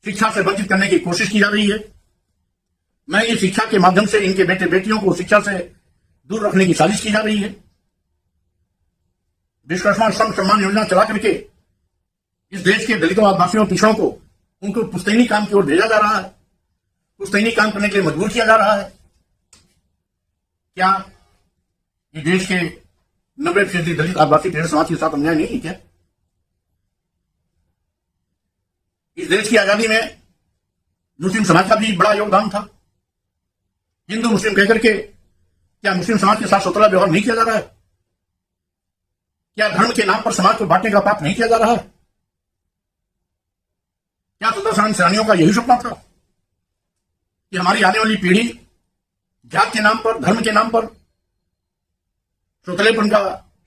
शिक्षा से वंचित करने की कोशिश की जा रही है। मैं ये शिक्षा के माध्यम से इनके बेटे बेटियों को शिक्षा से दूर रखने की साजिश की जा रही है। विश्वकर्मा श्रम सम्मान योजना चला करके इस देश के दलितों आदिवासियों पिछड़ों को उनको पुश्तैनी काम की ओर भेजा जा रहा है, पुश्तैनी काम करने के लिए मजबूर किया जा रहा है। क्या ये देश के 90% दलित आदिवासी पिछड़े समाज के साथ अन्याय नहीं है क्या? इस देश की आजादी में मुस्लिम समाज का भी बड़ा योगदान था। हिंदू मुस्लिम कहकर के क्या मुस्लिम समाज के साथ सौतेला व्यवहार नहीं किया जा रहा है? क्या धर्म के नाम पर समाज को बांटने का पाप नहीं किया जा रहा है? क्या स्वतंत्रता सेनानियों का यही सपना था कि हमारी आने वाली पीढ़ी जात के नाम पर, धर्म के नाम पर सौतेलेपन का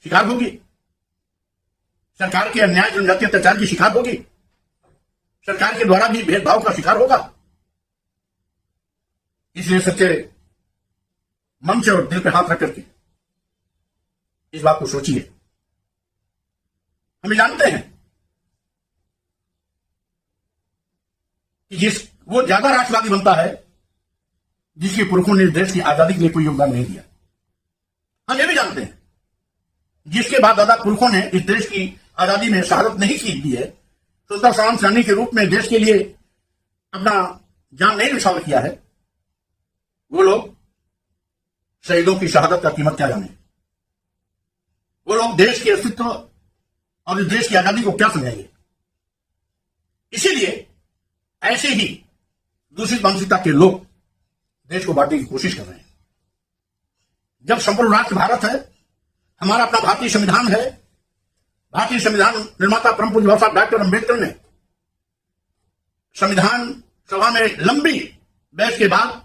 शिकार होगी, सरकार के अन्याय जनजातीय अत्याचार की शिकार होगी, सरकार के द्वारा भी भेदभाव का शिकार होगा? इसलिए सच्चे मन से और दिल पे हाथ रख करके इस बात को सोचिए। हम जानते हैं कि वो ज्यादा राष्ट्रवादी बनता है जिसके पुरखों ने देश की आजादी के लिए कोई योगदान नहीं दिया। हम ये भी जानते हैं जिसके बाद दादा पुरखों ने इस देश की आजादी में शहादत नहीं की है, स्वतंत्रता संग्राम सेनानी के रूप में देश के लिए अपना जान नहीं निछावर किया है, वो लोग शहीदों की शहादत का कीमत क्या जाने? वो लोग देश के अस्तित्व और इस देश की आजादी को क्या समझेंगे? इसीलिए ऐसे ही दूषित मानसिकता के लोग देश को बांटने की कोशिश कर रहे हैं। जब संपूर्ण राष्ट्र भारत है, हमारा अपना भारतीय संविधान है, भारतीय संविधान निर्माता परम पूज्य बाबा साहब डॉक्टर अंबेडकर ने संविधान सभा में लंबी बहस के बाद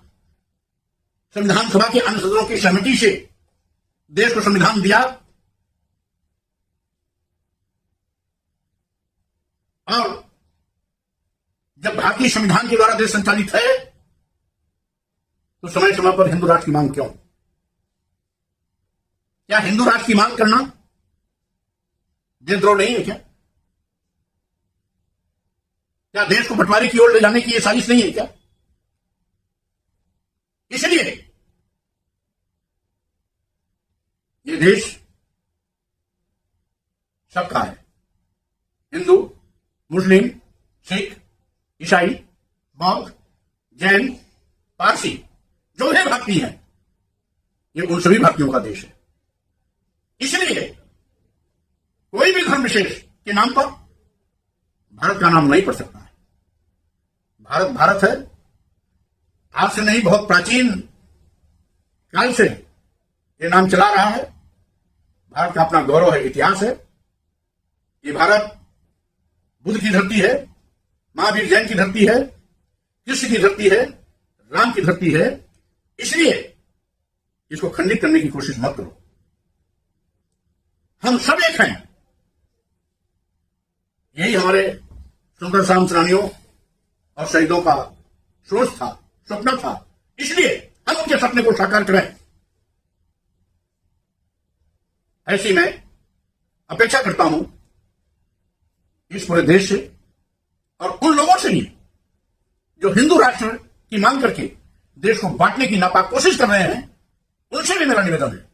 संविधान सभा के अन्य सदस्यों की सहमति से देश को संविधान दिया और जब भारतीय संविधान के द्वारा देश संचालित है तो समय समय पर हिंदू राष्ट्र की मांग क्यों? क्या हिंदू राष्ट्र की मांग करना देशद्रोह नहीं है क्या? क्या देश को बंटवारे की ओर ले जाने की यह साजिश नहीं है क्या? इसलिए ये देश सबका है। हिंदू, मुस्लिम, सिख, ईसाई, बौद्ध, जैन, पारसी, जो भी भारतीय हैं, ये उन सभी भारतीयों का देश है। इसलिए कोई भी धर्म विशेष के नाम पर भारत का नाम नहीं पड़ सकता है। भारत भारत है, आज से नहीं, बहुत प्राचीन काल से ये नाम चला रहा है। भारत का अपना गौरव है, इतिहास है। ये भारत बुद्ध की धरती है, महावीर जैन की धरती है, कृष्ण की धरती है, राम की धरती है। इसलिए इसको खंडित करने की कोशिश मत करो। हम सब एक हैं। यही हमारे स्वतंत्रता संग्राम सेनानियों और शहीदों का सोच था, सपना था। इसलिए हम उनके सपने को साकार करें। ऐसी मैं अपेक्षा करता हूं इस पूरे देश से और उन लोगों से भी जो हिंदू राष्ट्र की मांग करके देश को बांटने की नापाक कोशिश कर रहे हैं, उनसे भी मेरा निवेदन है।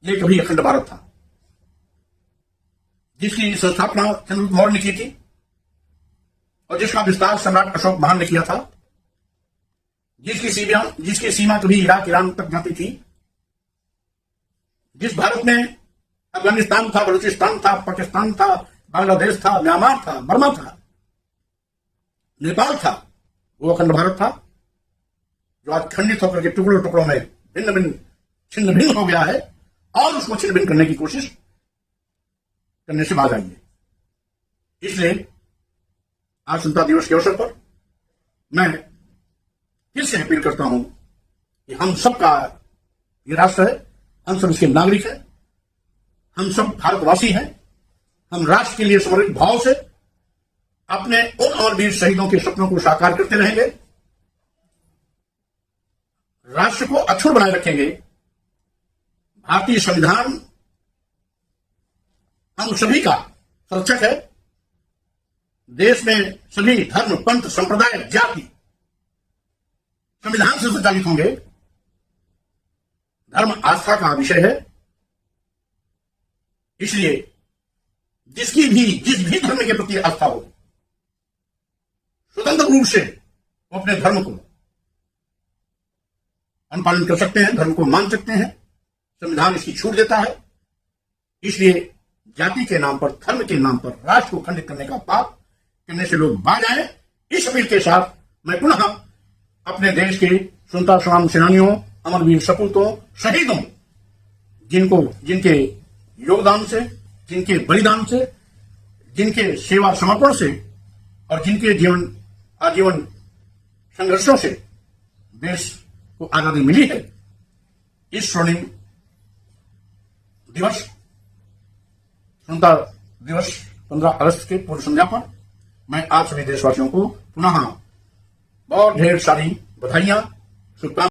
ये कभी अखंड भारत था जिसकी संस्थापना चंद्रगुप्त मौर्य ने की थी और जिसका विस्तार सम्राट अशोक महान ने किया था, जिसकी सीमा कभी इराक ईरान तक जाती थी, जिस भारत में अफगानिस्तान था, बलूचिस्तान था, पाकिस्तान था, बांग्लादेश था, म्यांमार था, बर्मा था, नेपाल था, वो अखंड भारत था जो आज खंडित होकर के टुकड़ों टुकड़ों में भिन्न भिन्न छिन्न भिन्न हो गया है और उसको छिन्न भिन्न करने की कोशिश करने से बाज आएंगे। इसलिए आज स्वतंत्रता दिवस के अवसर पर मैं फिर से अपील करता हूं कि हम सबका ये राष्ट्र है, हम सब इसके नागरिक हैं, हम सब भारतवासी हैं। हम राष्ट्र के लिए समर्पित भाव से अपने उन अमरवीर शहीदों के सपनों को साकार करते रहेंगे, राष्ट्र को अक्षुण्ण बनाए रखेंगे। भारतीय संविधान हम सभी का संरक्षक है। देश में सभी धर्म, पंथ, संप्रदाय, जाति संविधान से संचालित होंगे। धर्म आस्था का विषय है। इसलिए जिस भी धर्म के प्रति आस्था हो, स्वतंत्र रूप से वो अपने धर्म को अनुपालन कर सकते हैं, धर्म को मान सकते हैं। संविधान इसकी छूट देता है। इसलिए जाति के नाम पर, धर्म के नाम पर राष्ट्र को खंडित करने का पाप करने से लोग बाज आए। इस अपील के साथ मैं पुनः अपने देश के स्वतंत्रता संग्राम सेनानियों, अमरवीर सपूतों, शहीदों, जिनके योगदान से, जिनके बलिदान से, जिनके सेवा समर्पण से और जिनके आजीवन संघर्षों से देश को आजादी मिली है, इस स्वर्णिम दिवस, स्वतंत्रता दिवस 15 अगस्त के पूर्व संध्या पर मैं आप सभी देशवासियों को पुनः बहुत ढेर सारी बधाइयां, शुभकामनाएं